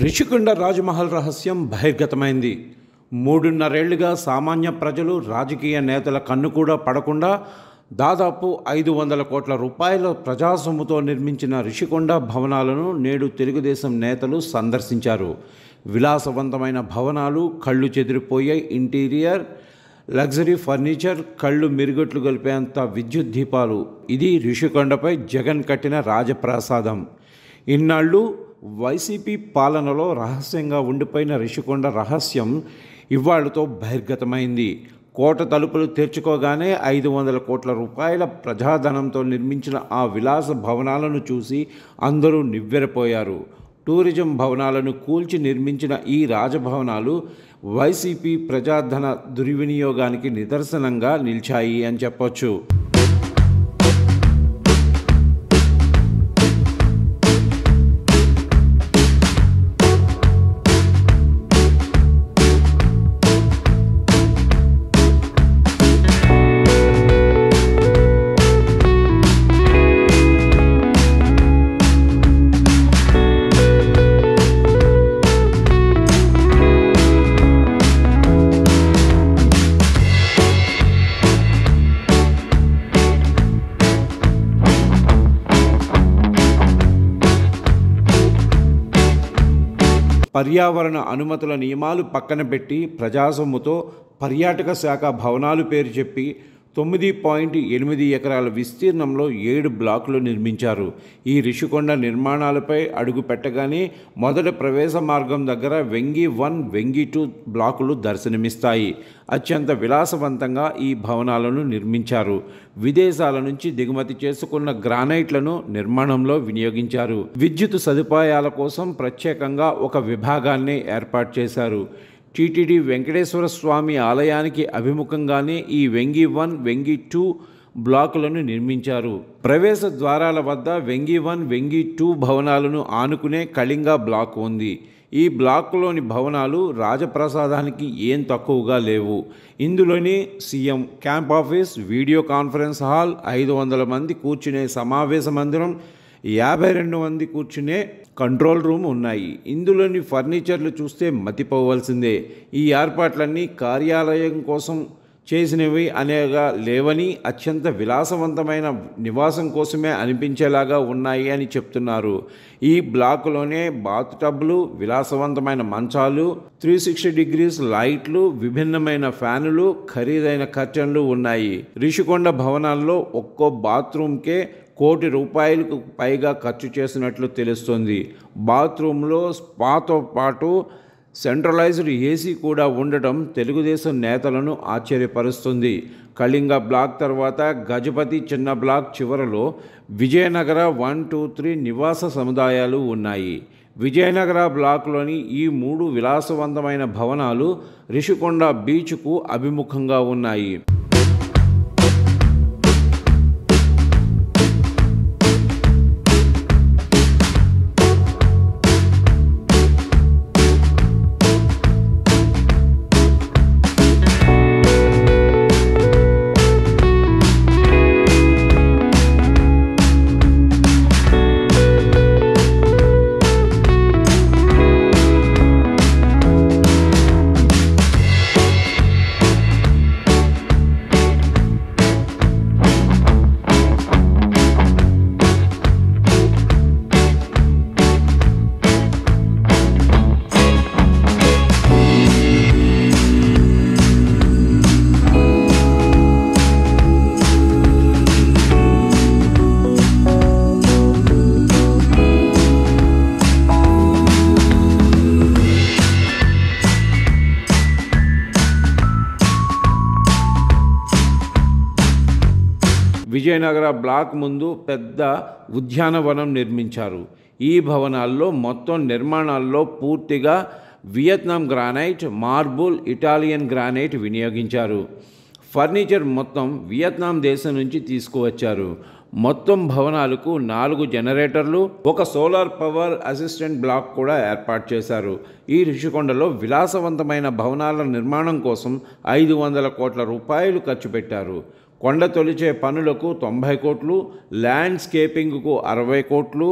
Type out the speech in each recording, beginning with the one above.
రిషికొండ రాజమహల్ రహస్యం బహిర్గతమైంది. 3.5 ఏళ్లుగా సామాన్య ప్రజలు, రాజకీయ నేతల కన్ను కూడా పడకుండా దాదాపు 500 కోట్ల రూపాయల ప్రజాసొమ్ముతో నిర్మించిన రిషికొండ భవనాలను నేడు తెలుగుదేశం నేతలు సందర్శించారు. విలాసవంతమైన భవనాలు, కళ్ళు చెదిరిపోయే ఇంటీరియర్, లగ్జరీ ఫర్నిచర్, కళ్ళు మిరుగట్లు గొలిపేంత విద్యుత్ దీపాలు. ఇది రిషికొండపై జగన్ కట్టిన రాజప్రాసాదం. ఇన్నాళ్ళు వైసీపీ పాలనలో రహస్యంగా ఉండిపోయిన రిషికొండ రహస్యం ఇవాళతో బహిర్గతమైంది. కోట తలుపులు తెరుచుకోగానే 500 కోట్ల రూపాయల ప్రజాధనంతో నిర్మించిన ఆ విలాస భవనాలను చూసి అందరూ నివ్వెరపోయారు. టూరిజం భవనాలను కూల్చి నిర్మించిన ఈ రాజభవనాలు వైసీపీ ప్రజాధన దుర్వినియోగానికి నిదర్శనంగా నిలిచాయి అని చెప్పొచ్చు. పర్యావరణ అనుమతుల నియమాలు పక్కన పెట్టి ప్రజాసొమ్ముతో పర్యాటక శాఖ భవనాలు పేరు చెప్పి 9.8 ఎకరాల విస్తీర్ణంలో 7 బ్లాకులు నిర్మించారు. ఈ రిషికొండ నిర్మాణాలపై అడుగు పెట్టగానే మొదటి ప్రవేశ మార్గం దగ్గర వెంగి 1, వెంగి 2 బ్లాకులు దర్శనమిస్తాయి. అత్యంత విలాసవంతంగా ఈ భవనాలను నిర్మించారు. విదేశాల నుంచి దిగుమతి చేసుకున్న గ్రానైట్లను నిర్మాణంలో వినియోగించారు. విద్యుత్ సదుపాయాల కోసం ప్రత్యేకంగా ఒక విభాగాన్ని ఏర్పాటు చేశారు. టీటీడీ వెంకటేశ్వర స్వామి ఆలయానికి అభిముఖంగానే ఈ వెంగి 1, వెంగి 2 బ్లాకులను నిర్మించారు. ప్రవేశ ద్వారాల వద్ద వెంగి 1, వెంగి 2 భవనాలను ఆనుకునే కళింగ బ్లాక్ ఉంది. ఈ బ్లాక్లోని భవనాలు రాజప్రసాదానికి ఏం తక్కువగా లేవు. ఇందులోని CM camp office, video conference hall, 500 మంది కూర్చునే సమావేశ మందిరం, 52 మంది కూర్చునే కంట్రోల్ రూమ్ ఉన్నాయి. ఇందులోని ఫర్నిచర్లు చూస్తే మతిపోవలసిందే. ఈ ఏర్పాట్లన్నీ కార్యాలయం కోసం చేసినవి అనేగా లేవని, అత్యంత విలాసవంతమైన నివాసం కోసమే అనిపించేలాగా ఉన్నాయి అని చెప్తున్నారు. ఈ బ్లాకులోనే బాత్ టబ్లు, విలాసవంతమైన మంచాలు, 360 డిగ్రీస్ లైట్లు, విభిన్నమైన ఫ్యానులు, ఖరీదైన కర్టన్లు ఉన్నాయి. రిషికొండ భవనాల్లో ఒక్కో బాత్రూమ్కే ₹1 కోటి పైగా ఖర్చు చేసినట్లు తెలుస్తోంది. బాత్రూంలో స్పాతో పాటు సెంట్రలైజ్డ్ ఏసీ కూడా ఉండటం తెలుగుదేశం నేతలను ఆశ్చర్యపరుస్తుంది. కళింగ బ్లాక్ తర్వాత గజపతి చిన్న బ్లాక్ చివరలో విజయనగర 1, 2, 3 నివాస సముదాయాలు ఉన్నాయి. విజయనగర బ్లాక్లోని ఈ 3 విలాసవంతమైన భవనాలు రిషికొండ బీచ్కు అభిముఖంగా ఉన్నాయి. విజయనగర బ్లాక్ ముందు పెద్ద ఉద్యానవనం నిర్మించారు. ఈ భవనాల్లో మొత్తం నిర్మాణాల్లో పూర్తిగా Vietnam granite, marble, Italian granite వినియోగించారు. ఫర్నిచర్ మొత్తం వియత్నాం దేశం నుంచి తీసుకువచ్చారు. మొత్తం భవనాలకు 4 జనరేటర్లు, ఒక సోలార్ పవర్ అసిస్టెంట్ బ్లాక్ కూడా ఏర్పాటు చేశారు. ఈ రిషికొండలో విలాసవంతమైన భవనాల నిర్మాణం కోసం 500 కోట్ల రూపాయలు ఖర్చు పెట్టారు. కొండ తొలిచే పనులకు 90 కోట్లు, ల్యాండ్స్కేపింగ్కు 60 కోట్లు,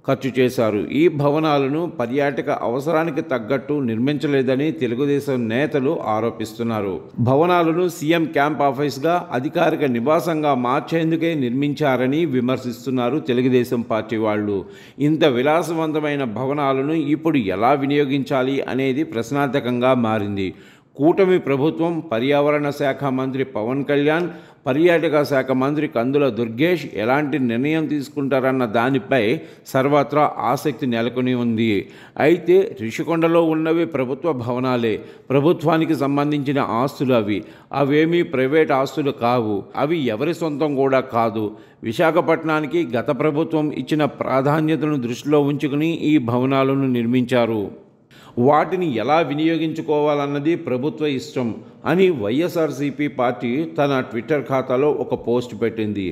ఖర్చు చేశారు. ఈ భవనాలను పర్యాటక అవసరానికి తగ్గట్టు నిర్మించలేదని తెలుగుదేశం నేతలు ఆరోపిస్తున్నారు. భవనాలను సీఎం క్యాంప్ ఆఫీస్గా, అధికారిక నివాసంగా మార్చేందుకే నిర్మించారని విమర్శిస్తున్నారు తెలుగుదేశం పార్టీ వాళ్ళు. ఇంత విలాసవంతమైన భవనాలను ఇప్పుడు ఎలా వినియోగించాలి అనేది ప్రశ్నార్థకంగా మారింది. కూటమి ప్రభుత్వం, పర్యావరణ శాఖ మంత్రి పవన్ కళ్యాణ్, పర్యాటక శాఖ మంత్రి కందుల దుర్గేష్ ఎలాంటి నిర్ణయం తీసుకుంటారన్న దానిపై సర్వత్రా ఆసక్తి నెలకొని ఉంది. అయితే రిషికొండలో ఉన్నవి ప్రభుత్వ భవనాలే, ప్రభుత్వానికి సంబంధించిన ఆస్తులు అవేమీ ప్రైవేట్ ఆస్తులు కావు, అవి ఎవరి సొంతం కూడా కాదు. విశాఖపట్నానికి గత ప్రభుత్వం ఇచ్చిన ప్రాధాన్యతను దృష్టిలో ఉంచుకుని ఈ భవనాలను నిర్మించారు. వాటిని ఎలా వినియోగించుకోవాలన్నది ప్రభుత్వ ఇష్టం అని వైఎస్ఆర్సీపీ పార్టీ తన ట్విట్టర్ ఖాతాలో ఒక పోస్ట్ పెట్టింది.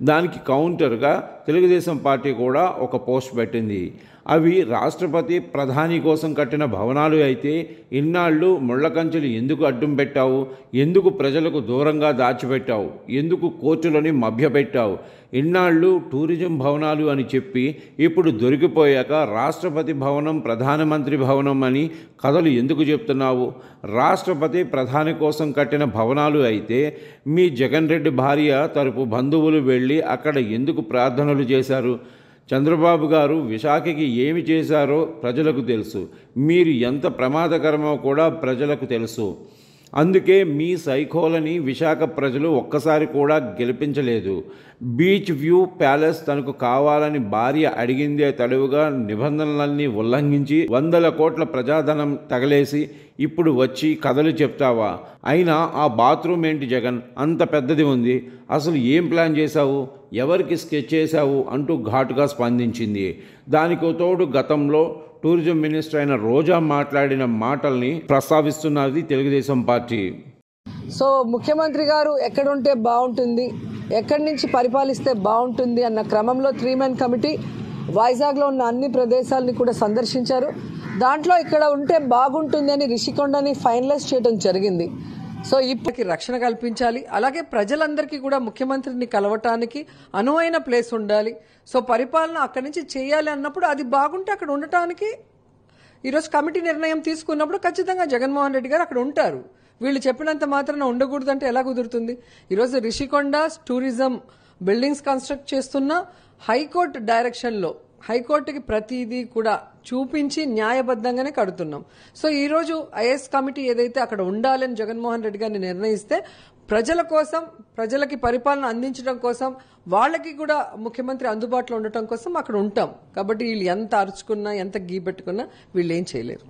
దానికి కౌంటర్గా తెలుగుదేశం పార్టీ కూడా ఒక పోస్ట్ పెట్టింది. అవి రాష్ట్రపతి, ప్రధాని కోసం కట్టిన భవనాలు అయితే ఇన్నాళ్ళు ముళ్ళకంచెలు ఎందుకు అడ్డం పెట్టావు? ఎందుకు ప్రజలకు దూరంగా దాచిపెట్టావు? ఎందుకు కోర్టులని మభ్యపెట్టావు? ఇన్నాళ్ళు టూరిజం భవనాలు అని చెప్పి ఇప్పుడు దొరికిపోయాక రాష్ట్రపతి భవనం, ప్రధానమంత్రి భవనం అని కథలు ఎందుకు చెప్తున్నావు? రాష్ట్రపతి, ప్రధాని కోసం కట్టిన భవనాలు అయితే మీ జగన్ రెడ్డి భార్య తరపు బంధువులు వెళ్ళి అక్కడ ఎందుకు ప్రార్థనలు చేశారు? చంద్రబాబు గారు విశాఖకి ఏమి చేశారో ప్రజలకు తెలుసు. మీరు ఎంత ప్రమాదకరమో కూడా ప్రజలకు తెలుసు. అందుకే మీ సైకోలని విశాఖ ప్రజలు ఒక్కసారి కూడా గెలిపించలేదు. బీచ్ వ్యూ ప్యాలెస్ తనకు కావాలని భార్య అడిగిందే తడువుగా నిబంధనలన్నీ ఉల్లంఘించి 100 కోట్ల ప్రజాధనం తగలేసి ఇప్పుడు వచ్చి కథలు చెప్తావా? అయినా ఆ బాత్రూమ్ ఏంటి జగన్, అంత పెద్దది ఉంది, అసలు ఏం ప్లాన్ చేశావు? ఎవరికి స్కెచ్ చేశావు అంటూ ఘాటుగా స్పందించింది. దానికో తోడు గతంలో టూరిజం మినిస్టర్ అయిన రోజా మాట్లాడిన మాటల్ని ప్రస్తావిస్తున్నది తెలుగుదేశం పార్టీ. సో ముఖ్యమంత్రి గారు ఎక్కడుంటే బాగుంటుంది, ఎక్కడి నుంచి పరిపాలిస్తే బాగుంటుంది అన్న క్రమంలో 3-man కమిటీ వైజాగ్లో ఉన్న అన్ని ప్రదేశాలని కూడా సందర్శించారు. దాంట్లో ఇక్కడ ఉంటే బాగుంటుంది అని రిషికొండని ఫైనలైజ్ చేయడం జరిగింది. సో ఇప్పటికి రక్షణ కల్పించాలి, అలాగే ప్రజలందరికీ కూడా ముఖ్యమంత్రిని కలవటానికి అనువైన ప్లేస్ ఉండాలి. సో పరిపాలన అక్కడి నుంచి చేయాలి అన్నప్పుడు అది బాగుంటే అక్కడ ఉండటానికి ఈరోజు కమిటీ నిర్ణయం తీసుకున్నప్పుడు ఖచ్చితంగా జగన్మోహన్ రెడ్డి గారు అక్కడ ఉంటారు. వీళ్ళు చెప్పినంత మాత్రాన ఉండకూడదంటే ఎలా కుదురుతుంది? ఈరోజు రిషికొండ టూరిజం బిల్డింగ్స్ కన్స్ట్రక్ట్ చేస్తున్న హైకోర్టు డైరెక్షన్లో హైకోర్టుకి ప్రతిదీ కూడా చూపించి న్యాయబద్ధంగానే కడుతున్నాం. సో ఈరోజు ఐఏఎస్ కమిటీ ఏదైతే అక్కడ ఉండాలని జగన్మోహన్ రెడ్డి గారిని నిర్ణయిస్తే ప్రజల కోసం, ప్రజలకి పరిపాలన అందించడం కోసం, వాళ్ళకి కూడా ముఖ్యమంత్రి అందుబాటులో ఉండటం కోసం అక్కడ ఉంటాం. కాబట్టి వీళ్ళు ఎంత అరుచుకున్నా, ఎంత గీ పెట్టుకున్నా వీళ్ళు ఏం చేయలేరు.